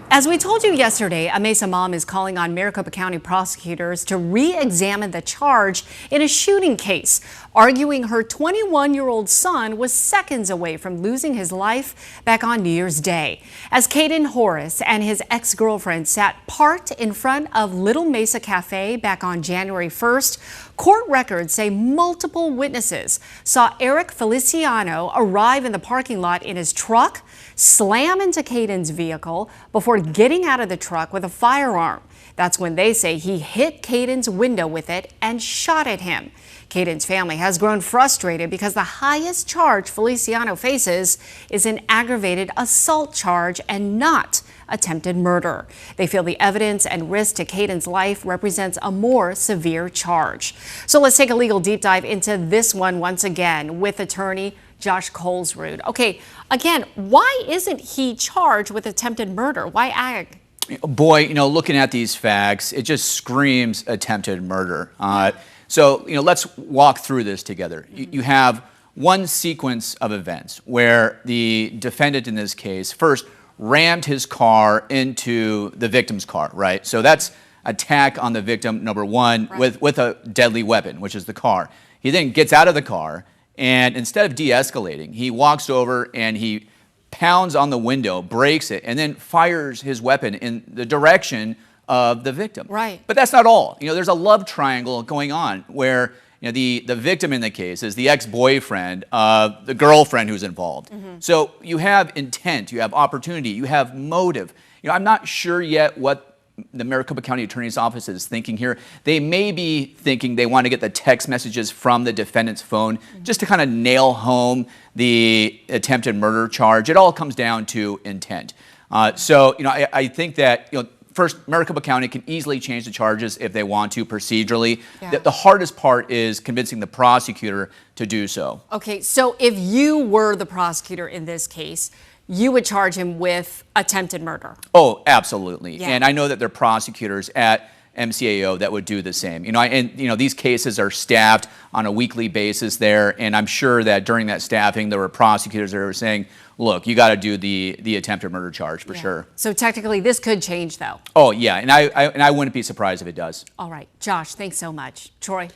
As we told you yesterday, a Mesa mom is calling on Maricopa County prosecutors to re-examine the charge in a shooting case, arguing her 21-year-old son was seconds away from losing his life back on New Year's Day. As Caden Horace and his ex-girlfriend sat parked in front of Little Mesa Cafe back on January 1st, court records say multiple witnesses saw Eric Feliciano arrive in the parking lot in his truck, slam into Caden's vehicle before getting out of the truck with a firearm. That's when they say he hit Caden's window with it and shot at him. Caden's family has grown frustrated because the highest charge Feliciano faces is an aggravated assault charge and not attempted murder. They feel the evidence and risk to Caden's life represents a more severe charge. So let's take a legal deep dive into this one once again with attorney Josh Colesrud. Okay, again, why isn't he charged with attempted murder? Why ag? Boy, looking at these facts, it just screams attempted murder. So, let's walk through this together. You have one sequence of events where the defendant in this case first rammed his car into the victim's car, right? So that's attack on the victim, number one, right, with a deadly weapon, which is the car. He then gets out of the car, and instead of de-escalating, he walks over and he pounds on the window, breaks it, and then fires his weapon in the direction of the victim. Right. But that's not all. There's a love triangle going on where the victim in the case is the ex-boyfriend of the girlfriend who's involved. So you have intent, you have opportunity, you have motive. I'm not sure yet what the Maricopa County Attorney's Office is thinking here. They may be thinking they want to get the text messages from the defendant's phone just to kind of nail home the attempted murder charge. It all comes down to intent. So I think that first, Maricopa County can easily change the charges if they want to procedurally. Yeah. The hardest part is convincing the prosecutor to do so. Okay, so if you were the prosecutor in this case, you would charge him with attempted murder. Oh, absolutely. Yeah. And I know that there are prosecutors at MCAO that would do the same. These cases are staffed on a weekly basis there, and I'm sure that during that staffing there were prosecutors that were saying, look, you got to do the attempted murder charge for sure. So technically this could change though. Oh yeah, and I wouldn't be surprised if it does. All right, Josh, thanks so much. Troy.